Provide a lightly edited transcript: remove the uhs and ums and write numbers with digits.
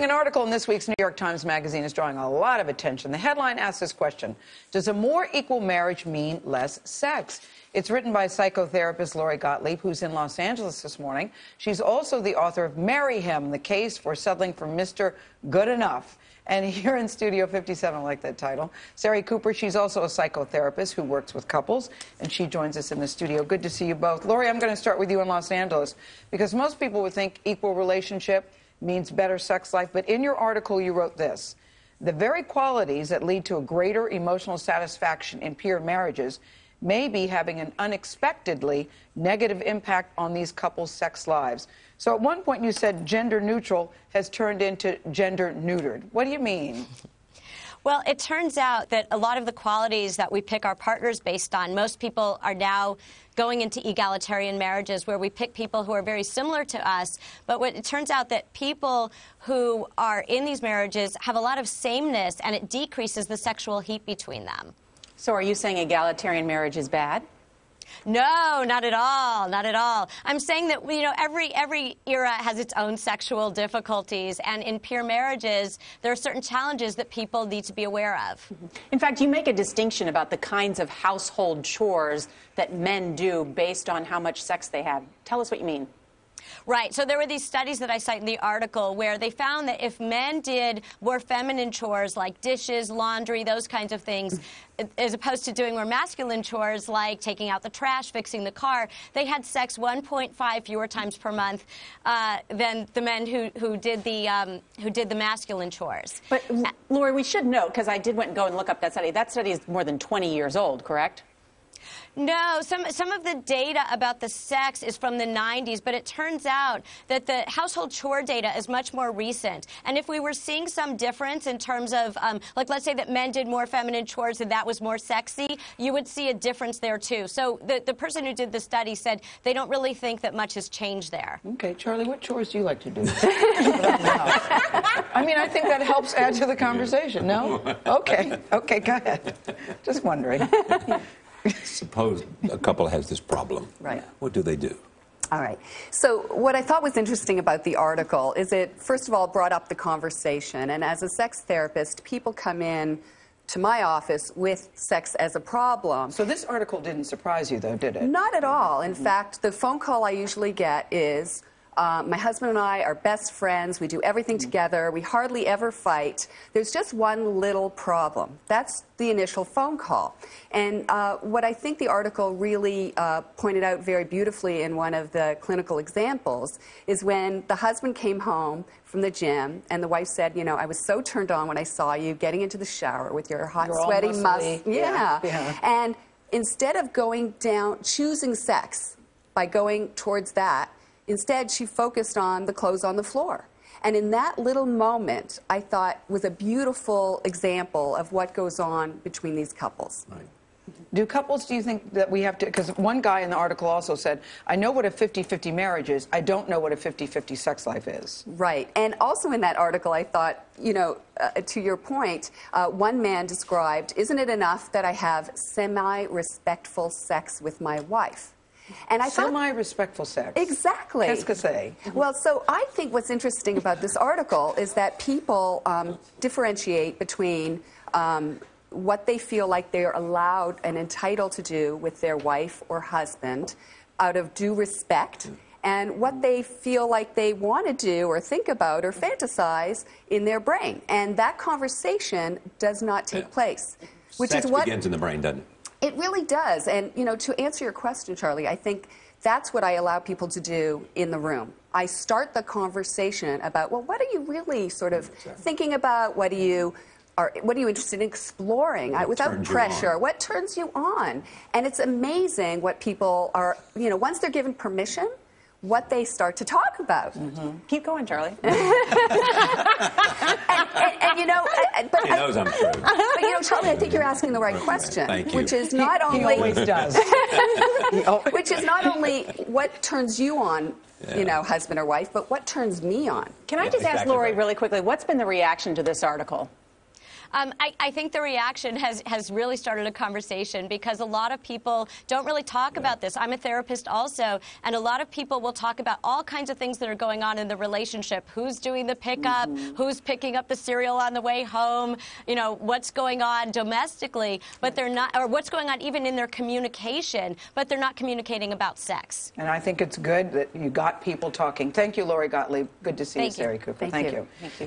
an article in this week's New York Times Magazine is drawing a lot of attention. The headline asks this question: does a more equal marriage mean less sex? It's written by psychotherapist Lori Gottlieb, who's in Los Angeles this morning. She's also the author of Marry Him, the case for settling for Mr. Good Enough. And here in Studio 57, I like that title, Sari Cooper. She's also a psychotherapist who works with couples, and she joins us in the studio. Good to see you both. Lori, I'm going to start with you in Los Angeles, because most people would think equal relationship means better sex life. But in your article, you wrote this: the very qualities that lead to a greater emotional satisfaction in peer marriages may be having an unexpectedly negative impact on these couples' sex lives. So at one point you said gender neutral has turned into gender neutered. What do you mean? Well, it turns out that a lot of the qualities that we pick our partners based on, most people are now going into egalitarian marriages where we pick people who are very similar to us. But it turns out that people who are in these marriages have a lot of sameness, and it decreases the sexual heat between them. So are you saying egalitarian marriage is bad? No, not at all. Not at all. I'm saying that, you know, every era has its own sexual difficulties, and in peer marriages, there are certain challenges that people need to be aware of. In fact, you make a distinction about the kinds of household chores that men do based on how much sex they have. Tell us what you mean. Right. So there were these studies that I cite in the article where they found that if men did more feminine chores like dishes, laundry, those kinds of things, as opposed to doing more masculine chores like taking out the trash, fixing the car, they had sex 1.5 fewer times per month than the men who did the masculine chores. But, Lori, we should note, because I did go and look up that study. That study is more than 20 years old, correct? No, some of the data about the sex is from the 90s, but it turns out that the household chore data is much more recent. And if we were seeing some difference in terms of, like, let's say that men did more feminine chores and that was more sexy, you would see a difference there, too. So the person who did the study said they don't really think that much has changed there. Okay, Charlie, what chores do you like to do? I mean, I think that helps add to the conversation, no? Okay, go ahead. Just wondering. Suppose a couple has this problem. Right. What do they do? All right. So what I thought was interesting about the article is it, first of all, brought up the conversation. And as a sex therapist, people come in to my office with sex as a problem. So this article didn't surprise you, though, did it? Not at all. In fact, the phone call I usually get is, my husband and I are best friends. We do everything together. We hardly ever fight. There's just one little problem. That's the initial phone call. And what I think the article really pointed out very beautifully in one of the clinical examples is when the husband came home from the gym and the wife said, you know, I was so turned on when I saw you getting into the shower with your hot, sweaty muscle. Yeah. And instead of going down, choosing sex by going towards that, instead, she focused on the clothes on the floor. And in that little moment, I thought was a beautiful example of what goes on between these couples. Right. Do couples, do you think that we have to, because one guy in the article also said, I know what a 50-50 marriage is, I don't know what a 50-50 sex life is. Right. And also in that article, I thought, you know, to your point, one man described, isn't it enough that I have semi-respectful sex with my wife? And I thought, semi-respectful sex. Exactly. Qu'est-ce que c'est? Well, so I think what's interesting about this article is that people differentiate between what they feel like they're allowed and entitled to do with their wife or husband out of due respect, and what they feel like they want to do or think about or fantasize in their brain. And that conversation does not take place. Which Sex is what begins in the brain, doesn't it? It really does. And, you know, to answer your question, Charlie, I think that's what I allow people to do in the room. I start the conversation about, well, what are you really sort of thinking about? What are you interested in exploring without pressure? What turns you on? And it's amazing what people are, you know, once they're given permission, what they start to talk about. Keep going, Charlie. and you know, but He knows I'm true. But you know, Charlie, I think you're asking the right question, Thank you. which is not only He always does. which is not only what turns you on, you know, husband or wife, but what turns me on. Can I just ask Lori really quickly, what's been the reaction to this article? I think the reaction has really started a conversation because a lot of people don't really talk about this. I'm a therapist also, and a lot of people will talk about all kinds of things that are going on in the relationship. Who's doing the pickup? Who's picking up the cereal on the way home? You know, what's going on domestically, but they're not, or what's going on even in their communication, but they're not communicating about sex. And I think it's good that you got people talking. Thank you, Lori Gottlieb. Good to see you, Sari Cooper. Thank you. Thank you.